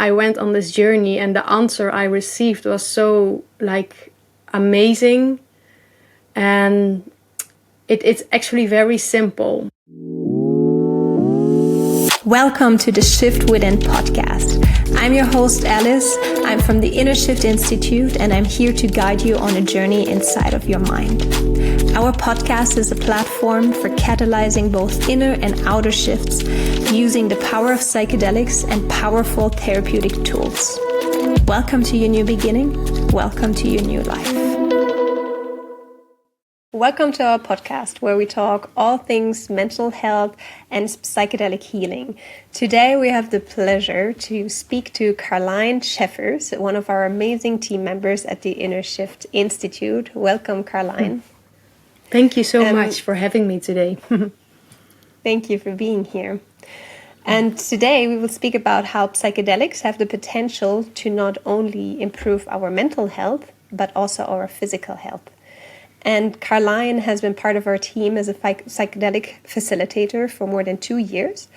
I went on this journey, and the answer I received was so like amazing, and it's actually very simple. Welcome to the Shift Within podcast. I'm your host, Alice. I'm from the Inner Shift Institute, and I'm here to guide you on a journey inside of your mind. Our podcast is a platform for catalyzing both inner and outer shifts using the power of psychedelics and powerful therapeutic tools. Welcome to your new beginning. Welcome to your new life. Welcome to our podcast, where we talk all things mental health and psychedelic healing. Today we have the pleasure to speak to Karlijn, one of our amazing team members at the Inner Shift Institute. Welcome, Karlijn. Thank you so much for having me today. Thank you for being here. And today we will speak about how psychedelics have the potential to not only improve our mental health, but also our physical health. And Karlijn has been part of our team as a psychedelic facilitator for more than 2 years,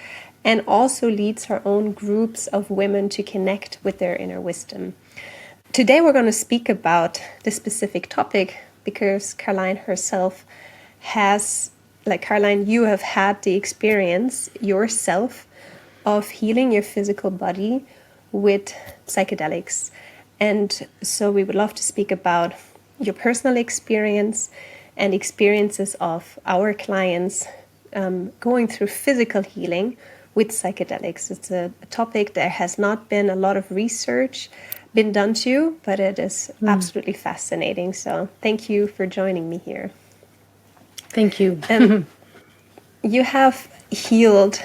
and also leads her own groups of women to connect with their inner wisdom. Today we're going to speak about this specific topic because Karlijn herself has, Karlijn, you have had the experience yourself of healing your physical body with psychedelics. And so we would love to speak about your personal experience and experiences of our clients going through physical healing with psychedelics. It's a topic that has not been a lot of research been done to, but it is absolutely fascinating. So thank you for joining me here. Thank you. You have healed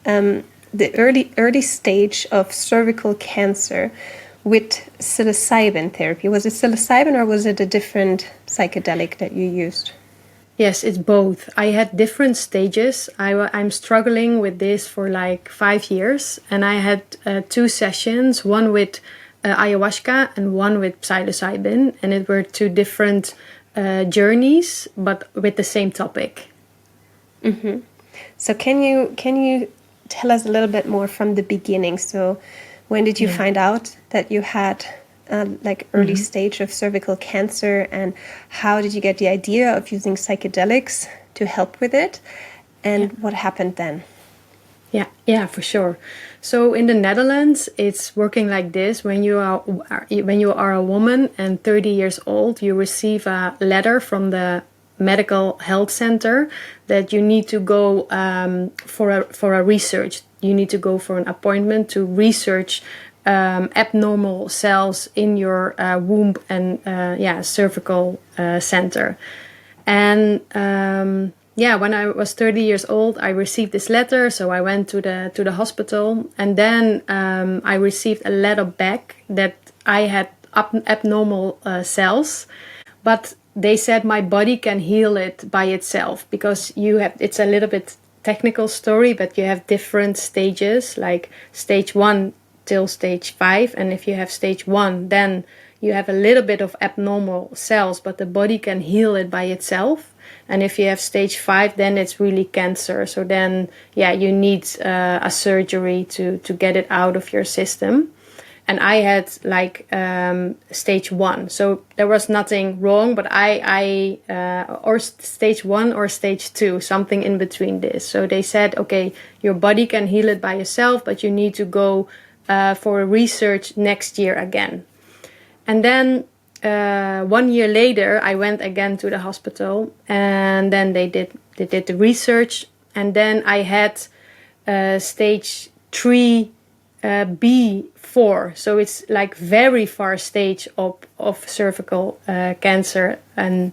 the early stage of cervical cancer with psilocybin therapy. Was it psilocybin or was it a different psychedelic that you used? Yes, it's both. I had different stages. I'm struggling with this for like 5 years, and I had 2 sessions, one with Ayahuasca and one with Psilocybin, and it were 2 different journeys, but with the same topic. Mm-hmm. So can you tell us a little bit more from the beginning? So when did you find out that you had early stage of cervical cancer, and how did you get the idea of using psychedelics to help with it, and what happened then? Yeah, for sure. So in the Netherlands, it's working like this. When you are a woman and 30 years old, you receive a letter from the medical health center that you need to go for a research. You need to go for an appointment to research abnormal cells in your womb and cervical center. And when I was 30 years old, I received this letter. So I went to the hospital, and then I received a letter back that I had abnormal cells, but they said my body can heal it by itself, because it's a little bit technical story, but you have different stages, like stage 1 till stage 5. And if you have stage 1, then you have a little bit of abnormal cells, but the body can heal it by itself. And if you have stage 5, then it's really cancer. So then, you need a surgery to get it out of your system. And I had stage 1, so there was nothing wrong, but or stage 1 or stage 2, something in between this. So they said, okay, your body can heal it by yourself, but you need to go for research next year again. And then 1 year later, I went again to the hospital, and then they did the research, and then I had stage 3. B4, so it's like very far stage of cervical cancer, and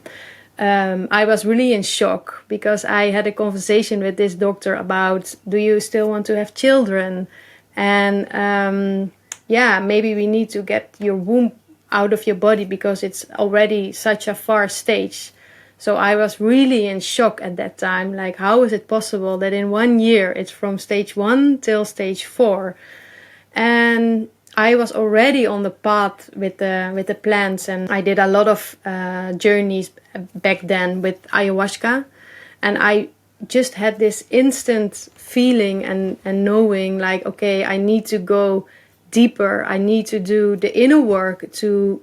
I was really in shock, because I had a conversation with this doctor about, do you still want to have children, and maybe we need to get your womb out of your body because it's already such a far stage. So I was really in shock at that time, like, how is it possible that in 1 year it's from stage 1 till stage 4? And I was already on the path with the plants, and I did a lot of journeys back then with ayahuasca, and I just had this instant feeling and knowing, like, okay, I need to go deeper. I need to do the inner work to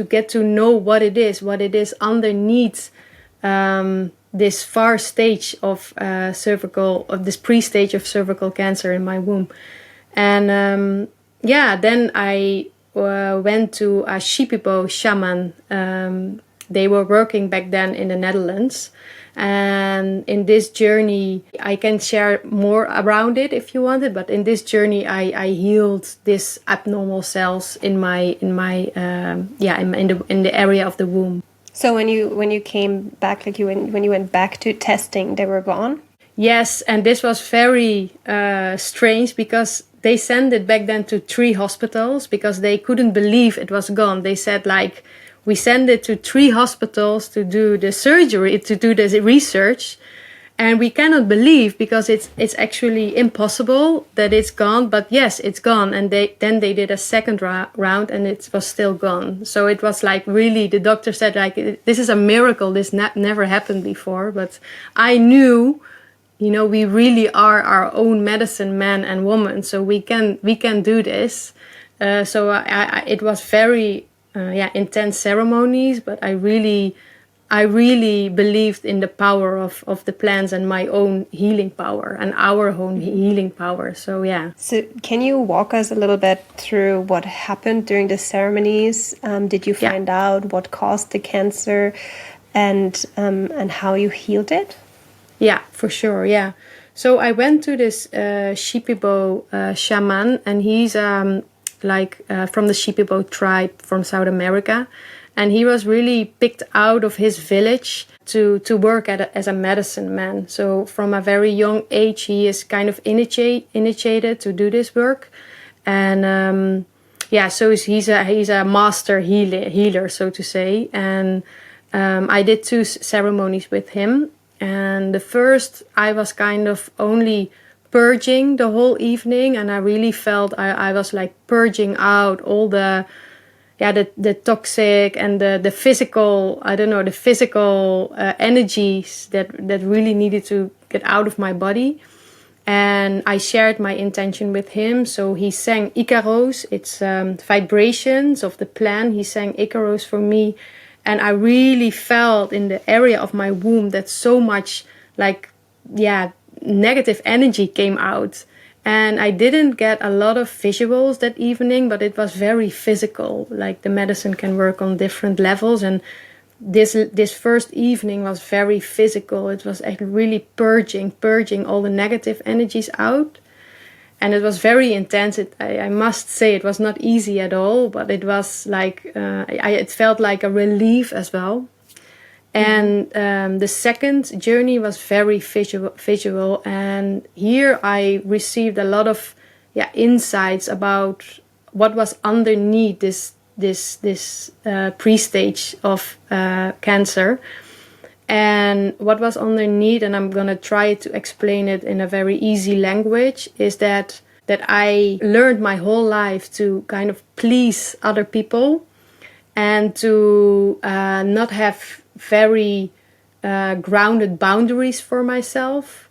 get to know what it is underneath this far stage of this pre-stage of cervical cancer in my womb. And then I went to a Shipibo shaman. They were working back then in the Netherlands. And in this journey, I can share more around it if you wanted. But in this journey, I healed these abnormal cells in the area of the womb. So when you came back, like when you went back to testing, they were gone? Yes, and this was very strange because they sent it back then to 3 hospitals because they couldn't believe it was gone. They said, like, we send it to 3 hospitals to do the surgery, to do the research, and we cannot believe because it's actually impossible that it's gone. But yes, it's gone. And they did a second round, and it was still gone. So it was like, really, the doctor said, like, this is a miracle. This never happened before. But I knew, we really are our own medicine man and woman. So we can do this. So it was very intense ceremonies, but I really believed in the power of the plants and my own healing power and our own healing power. So yeah. So can you walk us a little bit through what happened during the ceremonies? Did you find out what caused the cancer, and how you healed it? Yeah, for sure. Yeah. So I went to this Shipibo shaman, and he's from the Shipibo tribe from South America. And he was really picked out of his village to work as a medicine man. So from a very young age, he is kind of initiated to do this work. And so he's a master healer, so to say. And I did 2 ceremonies with him. And the first, I was kind of only purging the whole evening, and I really felt I was like purging out all the toxic and the physical, the physical energies that really needed to get out of my body. And I shared my intention with him. So he sang Icaros, it's vibrations of the plant. He sang Icaros for me. And I really felt in the area of my womb that so much negative energy came out. And I didn't get a lot of visuals that evening, but it was very physical. Like, the medicine can work on different levels. And this first evening was very physical. It was actually really purging all the negative energies out. And it was very intense. I must say it was not easy at all, but it was like, it felt like a relief as well. And the second journey was very visual. And here I received a lot of insights about what was underneath this pre-stage of cancer. And what was underneath, and I'm going to try to explain it in a very easy language, is that I learned my whole life to kind of please other people and to not have very grounded boundaries for myself.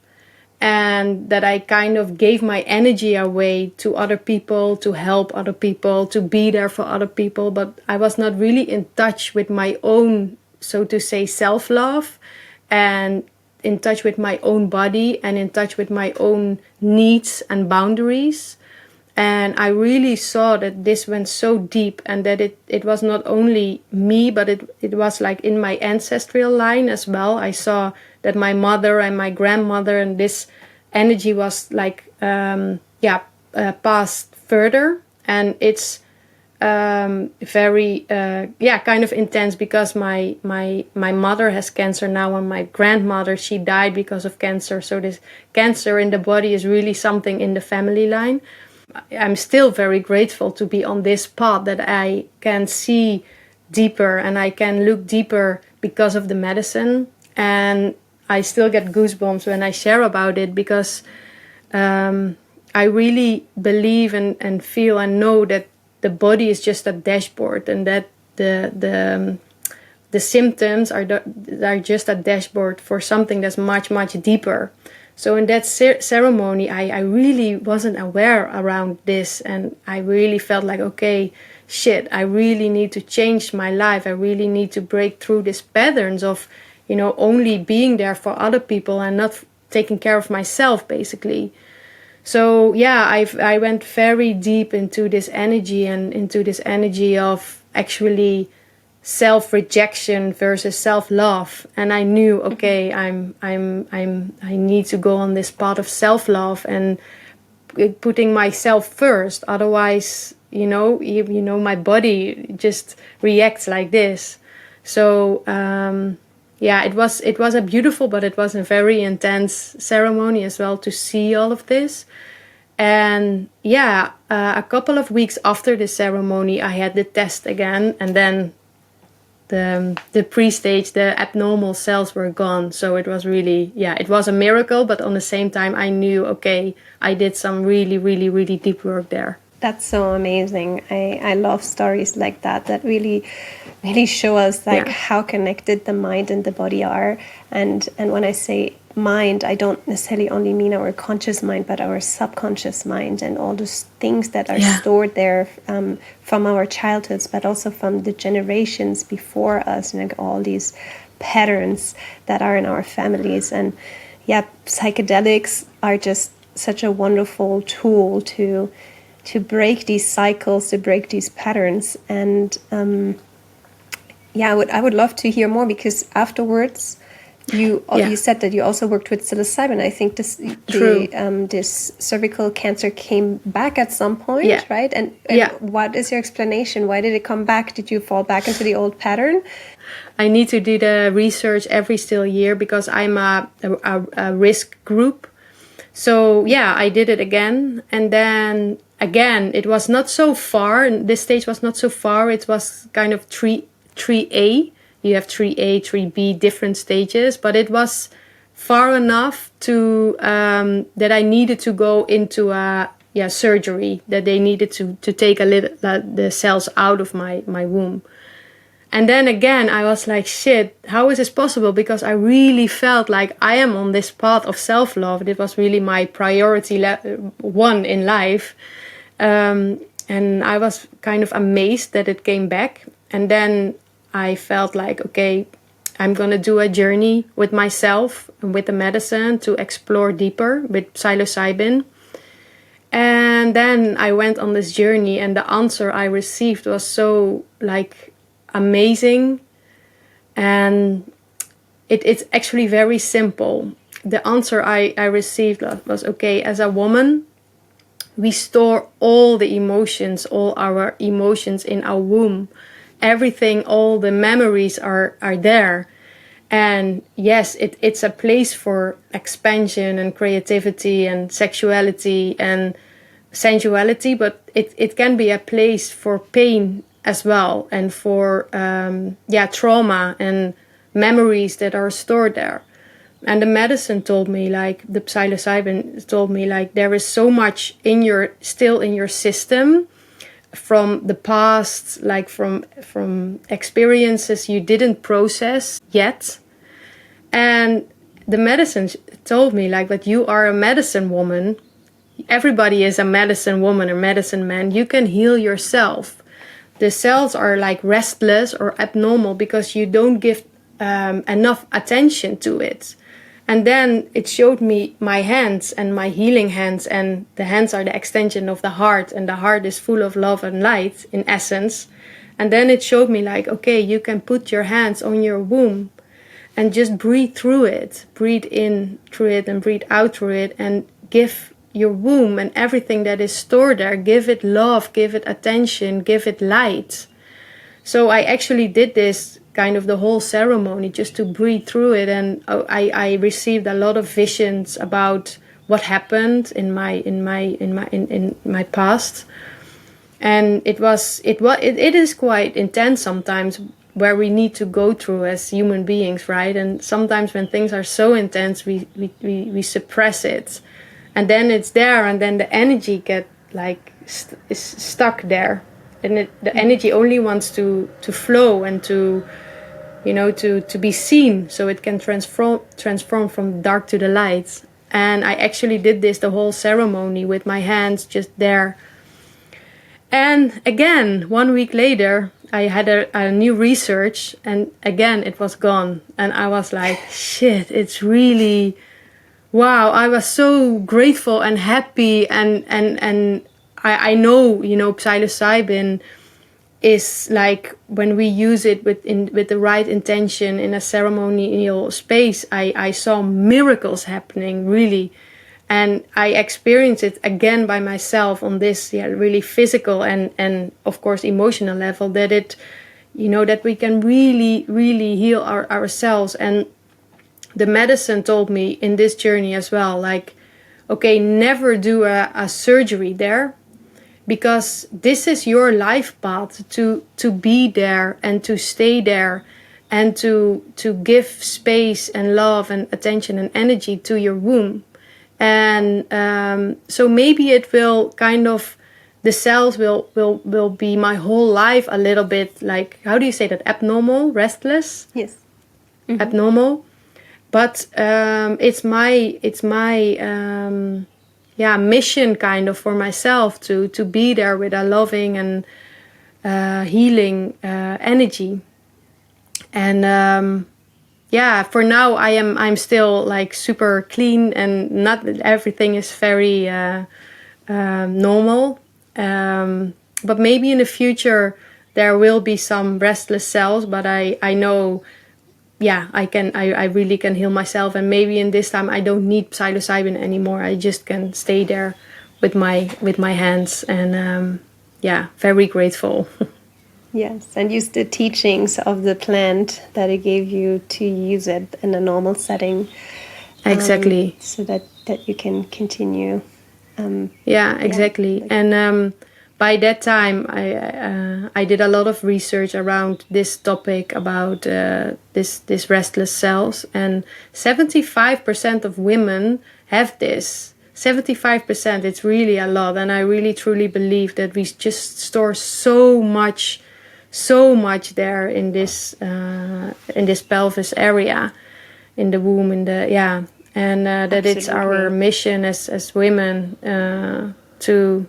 And that I kind of gave my energy away to other people, to help other people, to be there for other people. But I was not really in touch with my own, so to say, self-love, and in touch with my own body, and in touch with my own needs and boundaries. And I really saw that this went so deep, and that it was not only me, but it was like in my ancestral line as well. I saw that my mother and my grandmother, and this energy was like passed further. And it's very kind of intense, because my mother has cancer now, and my grandmother, she died because of cancer. So this cancer in the body is really something in the family line. I'm still very grateful to be on this path, that I can see deeper and I can look deeper because of the medicine. And I still get goosebumps when I share about it, because I really believe and feel and know that the body is just a dashboard, and that the symptoms are just a dashboard for something that's much, much deeper. So in that ceremony, I really wasn't aware around this, and I really felt like, okay, shit, I really need to change my life. I really need to break through these patterns of, only being there for other people and not taking care of myself, basically. So yeah, I went very deep into this energy and into this energy of actually self-rejection versus self-love, and I knew, okay, I need to go on this path of self-love and putting myself first. Otherwise, my body just reacts like this. So yeah, it was a beautiful, but it was a very intense ceremony as well to see all of this. And yeah, a couple of weeks after the ceremony, I had the test again, and then the pre-stage, the abnormal cells were gone. So it was really, it was a miracle, but on the same time I knew, okay, I did some really, really, really deep work there. That's so amazing. I love stories like that really show us how connected the mind and the body are. And when I say mind, I don't necessarily only mean our conscious mind, but our subconscious mind and all those things that are stored there from our childhoods, but also from the generations before us, and all these patterns that are in our families. And psychedelics are just such a wonderful tool to break these cycles, to break these patterns. And I would love to hear more, because afterwards you said that you also worked with psilocybin. I think this cervical cancer came back at some point, right? And what is your explanation? Why did it come back? Did you fall back into the old pattern? I need to do the research every still year because I'm a risk group. So I did it again, and then again it was not so far, and this stage was not so far. It was kind of 3A. You have 3A, 3B, different stages, but it was far enough to that I needed to go into a surgery, that they needed to take the cells out of my womb. And then again, I was like, shit, how is this possible? Because I really felt like I am on this path of self-love. It was really my priority one in life. And I was kind of amazed that it came back. And then I felt like, okay, I'm going to do a journey with myself and with the medicine to explore deeper with psilocybin. And then I went on this journey, and the answer I received was so amazing. And it's actually very simple. The answer I received was, okay, as a woman, we store all the emotions, all our emotions in our womb. Everything, all the memories are there. And yes, it's a place for expansion and creativity and sexuality and sensuality, but it can be a place for pain as well, and for trauma and memories that are stored there. And the medicine told me, the psilocybin told me, there is so much still in your system from the past, from experiences you didn't process yet. And the medicine told me, but you are a medicine woman. Everybody is a medicine woman or medicine man. You can heal yourself. The cells are restless or abnormal because you don't give enough attention to it. And then it showed me my hands and my healing hands, and the hands are the extension of the heart, and the heart is full of love and light in essence. And then it showed me okay, you can put your hands on your womb and just breathe through it. Breathe in through it and breathe out through it, and give your womb and everything that is stored there, give it love, give it attention, give it light. So I actually did this kind of the whole ceremony just to breathe through it, and I received a lot of visions about what happened in my past. And it is quite intense sometimes, where we need to go through as human beings, right? And sometimes when things are so intense, we suppress it, and then it's there, and then the energy is stuck there, and the energy only wants to flow and to be seen, so it can transform from dark to the light. And I actually did this the whole ceremony with my hands just there. And again, 1 week later, I had a new research, and again, it was gone. And I was like, shit, it's really, wow. I was so grateful and happy. And I know, psilocybin is like, when we use it with the right intention in a ceremonial space, I saw miracles happening, really. And I experienced it again by myself on this really physical and of course emotional level, that it, that we can really, really heal ourselves. And the medicine told me in this journey as well, like, okay, never do a surgery there, because this is your life path to be there and to stay there and to give space and love and attention and energy to your womb. And so maybe it will kind of, the cells will be my whole life a little bit like, how do you say that, abnormal, restless? Yes. Abnormal. But it's my mission kind of for myself to be there with a loving and healing energy. And for now I'm still like super clean, and not everything is very normal. But maybe in the future there will be some restless cells, but I know, I really can heal myself. And maybe in this time I don't need psilocybin anymore. I just can stay there with my hands, and very grateful. Yes, and use the teachings of the plant that it gave you to use it in a normal setting. Exactly. So that you can continue. Exactly. And by that time, I did a lot of research around this topic about this restless cells, and 75% of women have this. 75%. It's really a lot, and I really truly believe that we just store so much there in this pelvis area, in the womb, and that Absolutely. It's our mission as women to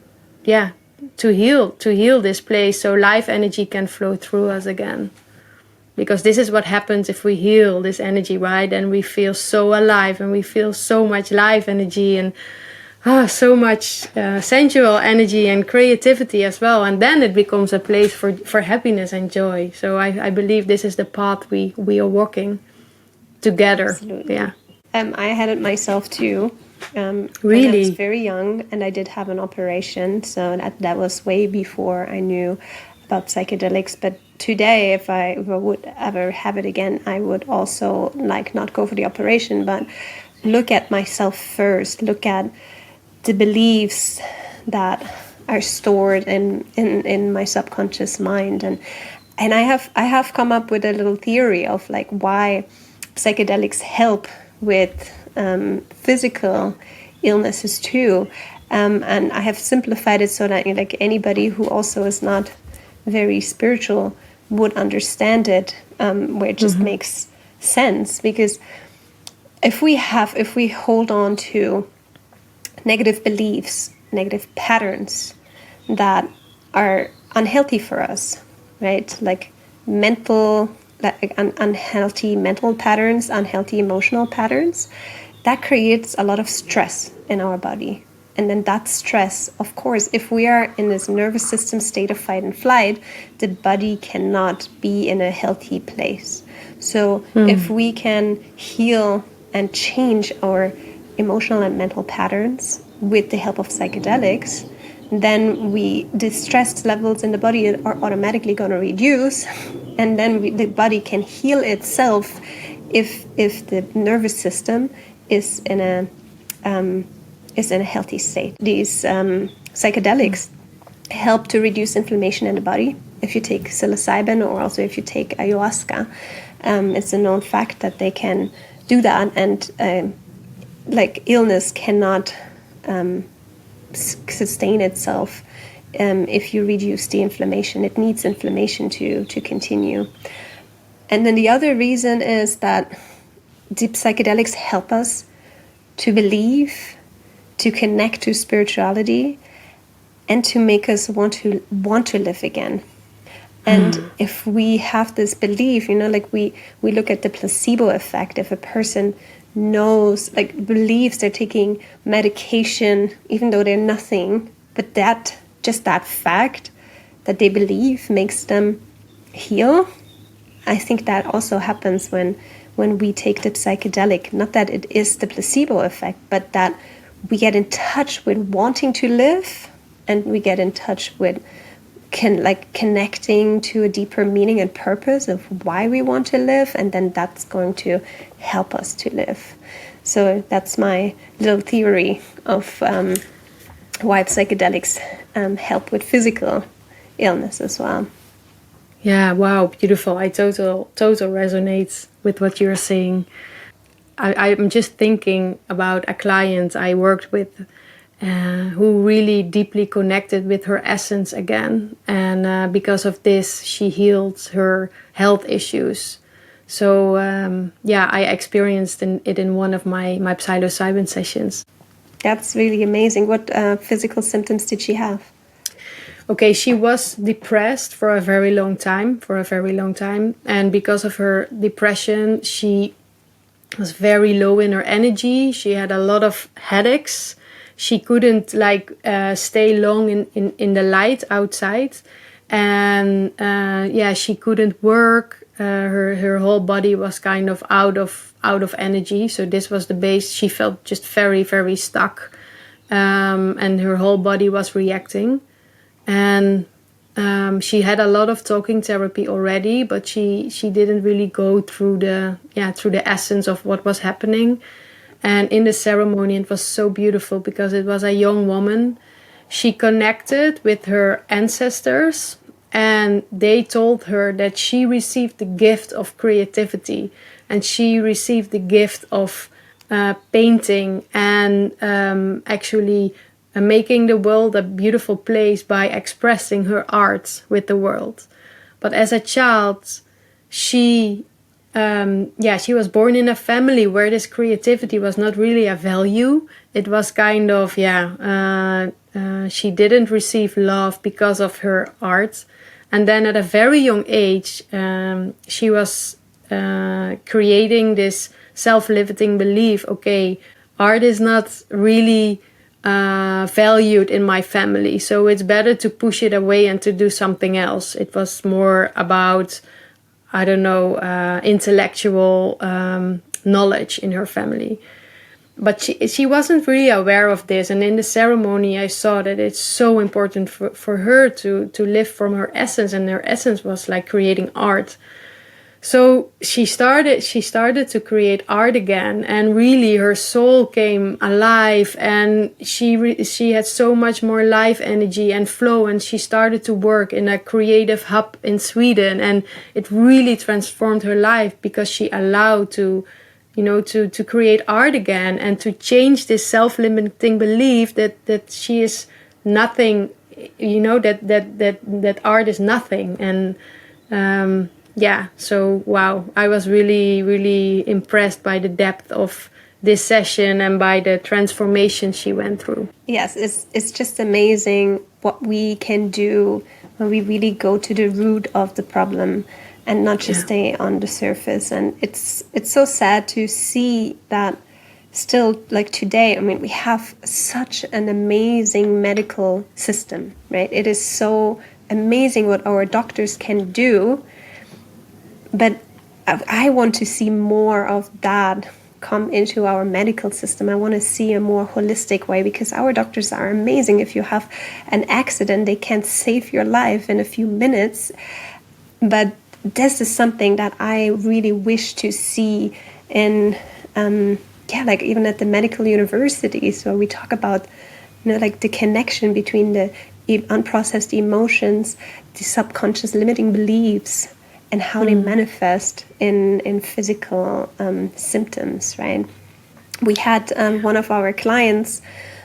heal this place, so life energy can flow through us again. Because this is what happens if we heal this energy, right? And we feel so alive, and we feel so much life energy, and so much sensual energy and creativity as well. And then it becomes a place for happiness and joy. So I believe this is the path we are walking together. Absolutely. Yeah. I had it myself too. Really? When I was very young, and I did have an operation, so that was way before I knew about psychedelics. But today, if I would ever have it again, I would also like not go for the operation, but look at myself first, look at the beliefs that are stored in my subconscious mind. And I have come up with a little theory of like why psychedelics help with physical illnesses too, and I have simplified it so that like anybody who also is not very spiritual would understand it, where it just makes sense. Because if we hold on to negative beliefs, negative patterns that are unhealthy for us, right? Like unhealthy mental patterns, unhealthy emotional patterns, that creates a lot of stress in our body. And then that stress, of course, if we are in this nervous system state of fight and flight, the body cannot be in a healthy place. So if we can heal and change our emotional and mental patterns with the help of psychedelics, then the stress levels in the body are automatically going to reduce, and then the body can heal itself if the nervous system is in a healthy state. These psychedelics help to reduce inflammation in the body. If you take psilocybin, or also if you take ayahuasca, it's a known fact that they can do that, and like illness cannot sustain itself if you reduce the inflammation. It needs inflammation to continue. And then the other reason is that deep psychedelics help us to believe, to connect to spirituality, and to make us want to live again. And if we have this belief, like we look at the placebo effect. If a person knows, like believes they're taking medication, even though they're nothing, but that fact that they believe makes them heal. I think that also happens when we take the psychedelic. Not that it is the placebo effect, but that we get in touch with wanting to live, and we get in touch with connecting to a deeper meaning and purpose of why we want to live, and then that's going to help us to live. So that's my little theory of why psychedelics help with physical illness as well. Yeah, wow, beautiful. I total resonates with what you're saying. I'm just thinking about a client I worked with who really deeply connected with her essence again. And because of this, she healed her health issues. So, I experienced it in one of my psilocybin sessions. That's really amazing. What physical symptoms did she have? Okay, she was depressed for a very long time. And because of her depression, she was very low in her energy. She had a lot of headaches. She couldn't stay long in the light outside. And she couldn't work. Her whole body was kind of out of energy. So this was the base. She felt just very, very stuck. And her whole body was reacting. And she had a lot of talking therapy already, but she didn't really go through the essence of what was happening. And in the ceremony, it was so beautiful because it was a young woman. She connected with her ancestors, and they told her that she received the gift of creativity, and she received the gift of painting and actually making the world a beautiful place by expressing her art with the world. But as a child, she was born in a family where this creativity was not really a value. It was kind of, she didn't receive love because of her art. And then at a very young age, she was creating this self-limiting belief, okay, art is not really valued in my family, so it's better to push it away and to do something else. It was more about, intellectual knowledge in her family. But she wasn't really aware of this. And in the ceremony, I saw that it's so important for her to live from her essence. And her essence was like creating art. So she started to create art again, and really her soul came alive, and she had so much more life energy and flow, and she started to work in a creative hub in Sweden, and it really transformed her life because she allowed to create art again and to change this self-limiting belief that she is nothing, that art is nothing. And so wow, I was really, really impressed by the depth of this session and by the transformation she went through. Yes, it's just amazing what we can do when we really go to the root of the problem and not just stay on the surface. And it's so sad to see that still, like today, I mean, we have such an amazing medical system, right? It is so amazing what our doctors can do. But I want to see more of that come into our medical system. I want to see a more holistic way, because our doctors are amazing. If you have an accident, they can save your life in a few minutes. But this is something that I really wish to see in, even at the medical universities, where we talk about, the connection between the unprocessed emotions, the subconscious limiting beliefs, and how they manifest in physical symptoms, right? We had one of our clients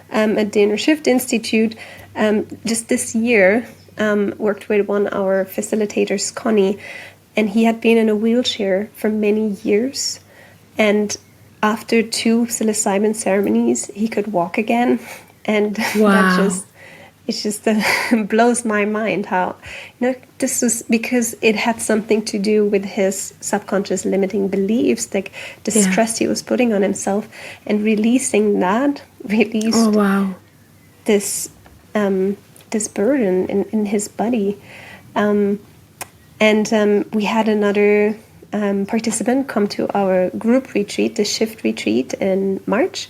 at the Inner Shift Institute just this year, worked with one of our facilitators, Connie, and he had been in a wheelchair for many years. And after 2 psilocybin ceremonies, he could walk again. And that Wow. just blows my mind how, this was because it had something to do with his subconscious limiting beliefs, like the Yeah. stress he was putting on himself, and releasing that released Oh, wow. this this burden in his body. And we had another participant come to our group retreat, the Shift retreat in March.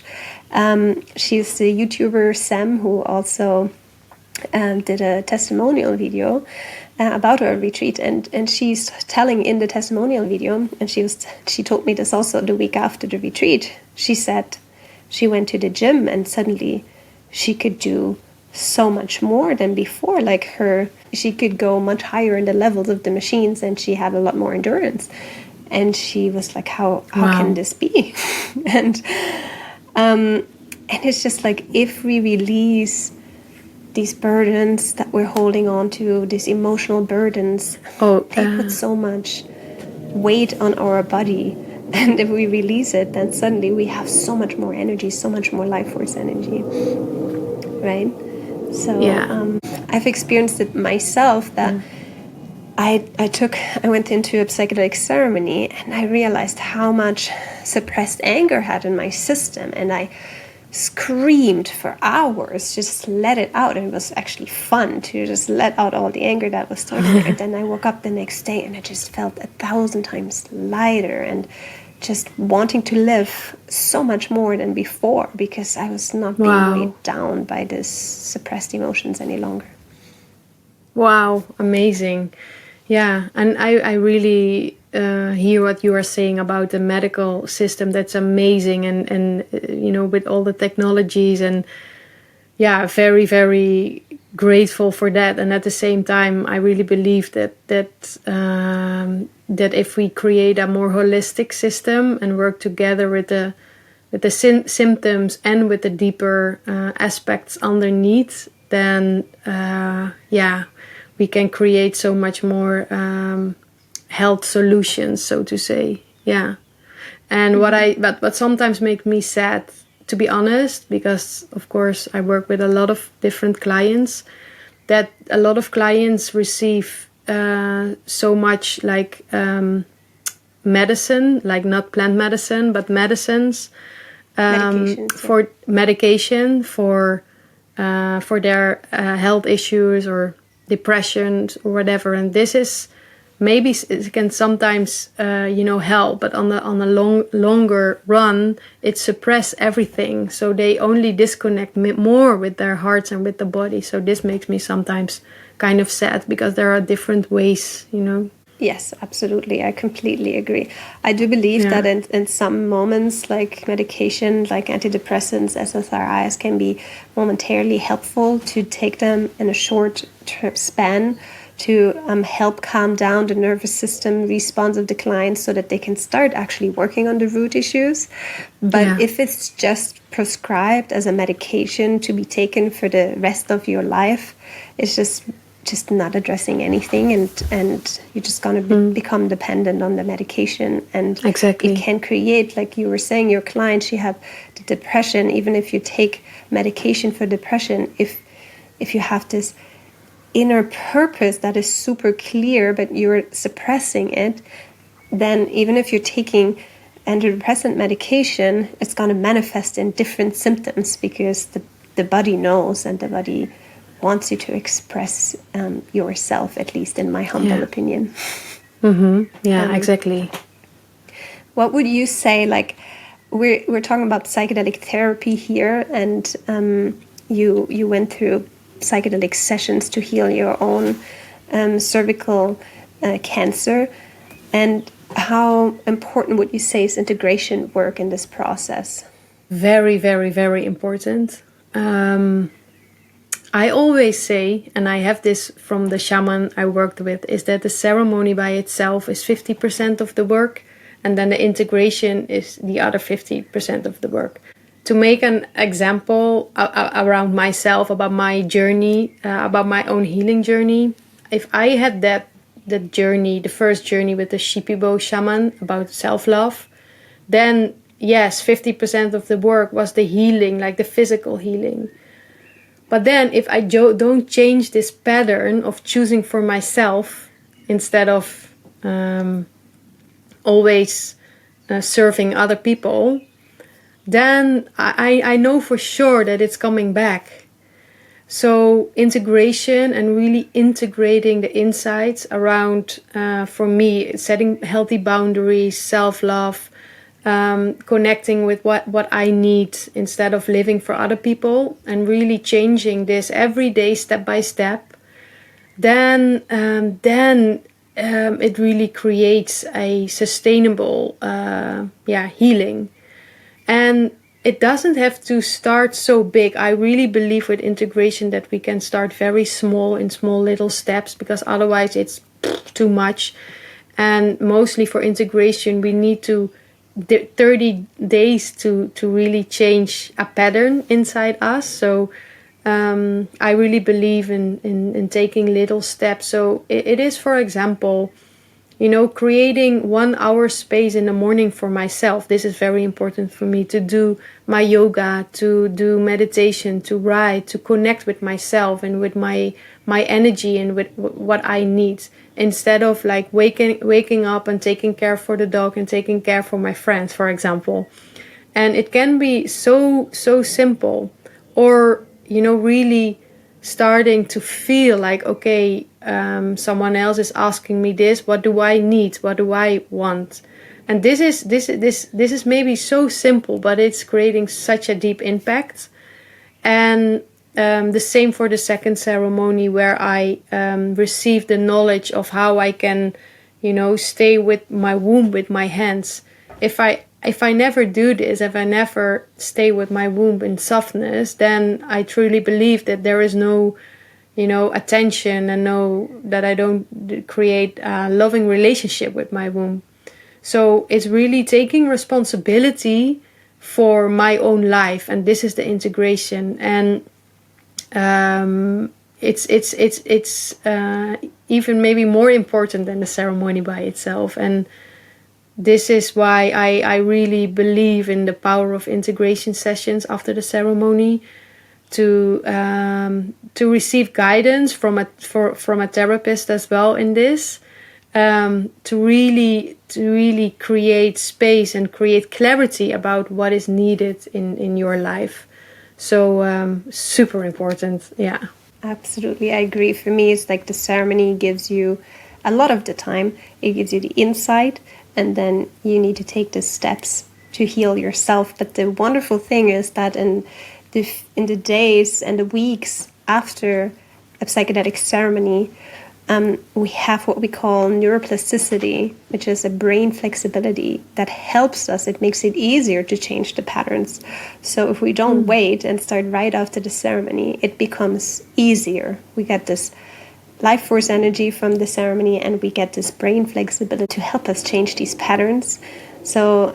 She's the YouTuber Sam, who also did a testimonial video about our retreat, and she's telling in the testimonial video, and she told me this also the week after the retreat. She said she went to the gym and suddenly she could do so much more than before. Like she could go much higher in the levels of the machines, and she had a lot more endurance. And she was like, how can this be? and it's just like, if we release these burdens that we're holding on to, these emotional burdens, they put so much weight on our body. And if we release it, then suddenly we have so much more energy, so much more life force energy, right? So I've experienced it myself that I went into a psychedelic ceremony, and I realized how much suppressed anger had in my system, and I screamed for hours, just let it out. And it was actually fun to just let out all the anger that was stored there. And then I woke up the next day and I just felt 1,000 times lighter and just wanting to live so much more than before, because I was not being weighed down by this suppressed emotions any longer. Wow, amazing. Yeah, and I really hear what you are saying about the medical system. That's amazing, and with all the technologies, and very, very grateful for that. And at the same time, I really believe that if we create a more holistic system and work together with the symptoms and with the deeper aspects underneath, then we can create so much more health solutions, so to say. Yeah. And what sometimes makes me sad, to be honest, because of course I work with a lot of different clients, that a lot of clients receive so much like medicine, like not plant medicine, but medicines, for medication for their health issues or depression or whatever. And this is maybe it can sometimes help, but on the longer run it suppress everything, so they only disconnect more with their hearts and with the body. So this makes me sometimes kind of sad, because there are different ways. Yes, absolutely. I completely agree. I do believe that in some moments, like medication, like antidepressants, SSRIs, can be momentarily helpful to take them in a short span to help calm down the nervous system response of the client, so that they can start actually working on the root issues. But if it's just prescribed as a medication to be taken for the rest of your life, it's just not addressing anything, and you're just going to become dependent on the medication. And exactly, it can create, like you were saying, your client, she have the depression. Even if you take medication for depression, if you have this inner purpose that is super clear, but you're suppressing it, then even if you're taking antidepressant medication, it's going to manifest in different symptoms, because the body knows, and the body wants you to express yourself, at least in my humble opinion. Exactly. What would you say, like, we're talking about psychedelic therapy here, and you went through psychedelic sessions to heal your own cervical cancer, and how important would you say is integration work in this process? Very, very, very important. I always say, and I have this from the shaman I worked with, is that the ceremony by itself is 50% of the work, and then the integration is the other 50% of the work. To make an example around myself, about my journey, about my own healing journey, if I had the journey, the first journey with the Shipibo shaman about self-love, then yes, 50% of the work was the healing, like the physical healing. But then if I don't change this pattern of choosing for myself instead of always serving other people, then I know for sure that it's coming back. So integration and really integrating the insights around, for me, setting healthy boundaries, self-love, connecting with what I need instead of living for other people, and really changing this every day, step by step, then it really creates a sustainable healing. And it doesn't have to start so big. I really believe with integration that we can start very small, in small little steps, because otherwise it's too much. And mostly for integration, we need 30 days to really change a pattern inside us. So I really believe in taking little steps. So it is, for example, creating 1 hour space in the morning for myself. This is very important for me, to do my yoga, to do meditation, to write, to connect with myself and with my energy and with what I need, instead of like waking up and taking care for the dog and taking care for my friends, for example. And it can be so simple, or really starting to feel like, okay, someone else is asking me this. What do I need? What do I want? And this is maybe so simple, but it's creating such a deep impact. And the same for the second ceremony, where I received the knowledge of how I can, stay with my womb with my hands. If I never do this, if I never stay with my womb in softness, then I truly believe that there is no, attention, and that I don't create a loving relationship with my womb. So it's really taking responsibility for my own life, and this is the integration. And it's even maybe more important than the ceremony by itself. And this is why I really believe in the power of integration sessions after the ceremony, to receive guidance from a therapist as well in this, to really create space and create clarity about what is needed in your life. So super important, yeah. Absolutely, I agree. For me, it's like the ceremony gives you, a lot of the time, it gives you the insight, and then you need to take the steps to heal yourself. But the wonderful thing is that in the days and the weeks after a psychedelic ceremony, we have what we call neuroplasticity, which is a brain flexibility that helps us. It makes it easier to change the patterns. So if we don't wait and start right after the ceremony, it becomes easier. We get this life force energy from the ceremony, and we get this brain flexibility to help us change these patterns. So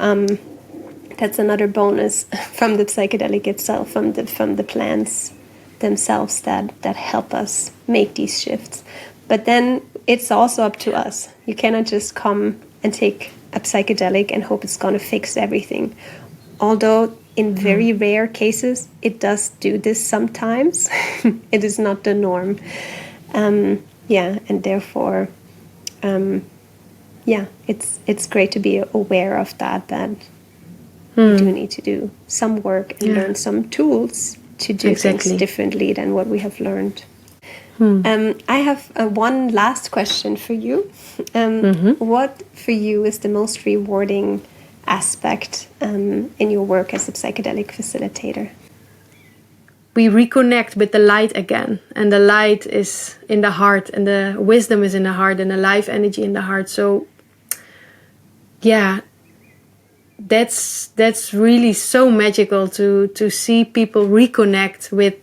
that's another bonus from the psychedelic itself, from the plants themselves that help us make these shifts. But then it's also up to us. You cannot just come and take a psychedelic and hope it's going to fix everything. Although in very rare cases, it does do this sometimes. It is not the norm. And therefore, it's great to be aware of that we do need to do some work and learn some tools to do things differently than what we have learned. I have one last question for you. What for you is the most rewarding aspect in your work as a psychedelic facilitator? We reconnect with the light again, and the light is in the heart, and the wisdom is in the heart, and the life energy in the heart. So yeah, that's really so magical to see people reconnect with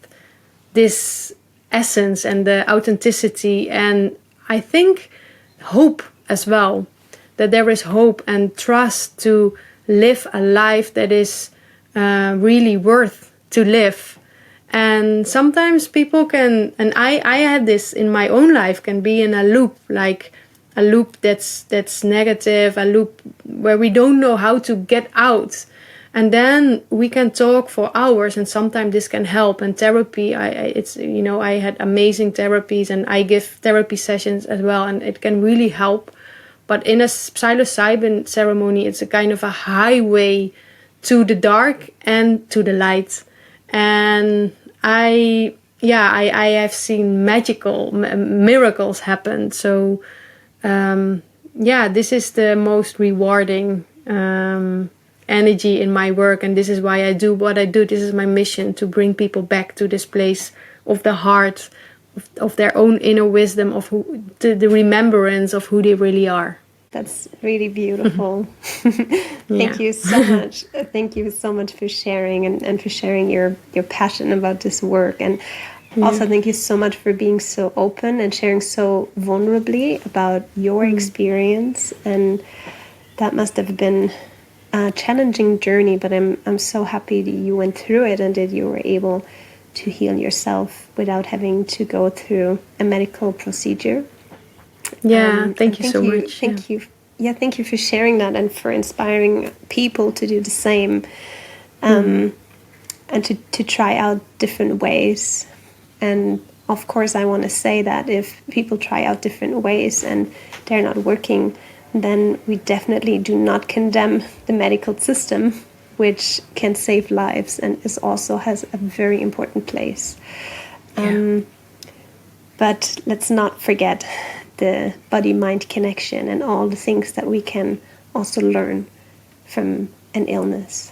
this essence and the authenticity, and I think hope as well, that there is hope and trust to live a life that is really worth to live. And sometimes people can, and I had this in my own life, can be in a loop, like a loop that's negative, a loop where we don't know how to get out. And then we can talk for hours, and sometimes this can help. And therapy, I had amazing therapies, and I give therapy sessions as well, and it can really help. But in a psilocybin ceremony, it's a kind of a highway to the dark and to the light. And I have seen miracles happen. So this is the most rewarding energy in my work, and this is why I do what I do. This is my mission, to bring people back to this place of the heart, of their own inner wisdom, of the remembrance of who they really are. That's really beautiful. Thank you so much. Thank you so much for sharing and for sharing your passion about this work. And also thank you so much for being so open and sharing so vulnerably about your experience. And that must have been a challenging journey, but I'm so happy that you went through it and that you were able to heal yourself without having to go through a medical procedure. Thank you so much. Thank you. Yeah, thank you for sharing that and for inspiring people to do the same, and to try out different ways. And of course, I want to say that if people try out different ways and they're not working, then we definitely do not condemn the medical system, which can save lives and also has a very important place. But let's not forget the body-mind connection and all the things that we can also learn from an illness.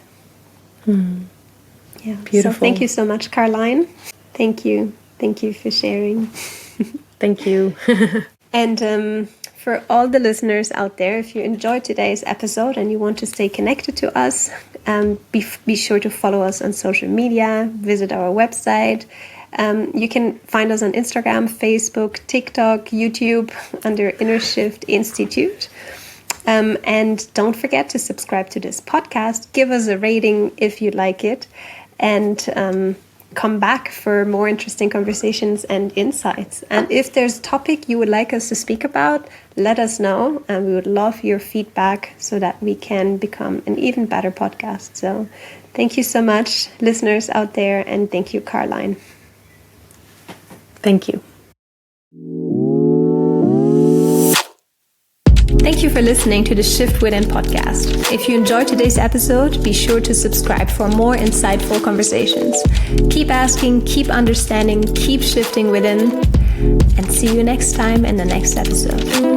Yeah. Beautiful. So thank you so much, Karlijn. Thank you for sharing. Thank you. And for all the listeners out there, if you enjoyed today's episode and you want to stay connected to us, be sure to follow us on social media, visit our website. You can find us on Instagram, Facebook, TikTok, YouTube under Inner Shift Institute. And don't forget to subscribe to this podcast. Give us a rating if you like it. And come back for more interesting conversations and insights. And if there's a topic you would like us to speak about, let us know. And we would love your feedback so that we can become an even better podcast. So thank you so much, listeners out there. And thank you, Karlijn. Thank you. Thank you for listening to the Shift Within podcast. If you enjoyed today's episode, be sure to subscribe for more insightful conversations. Keep asking, keep understanding, keep shifting within, and see you next time in the next episode.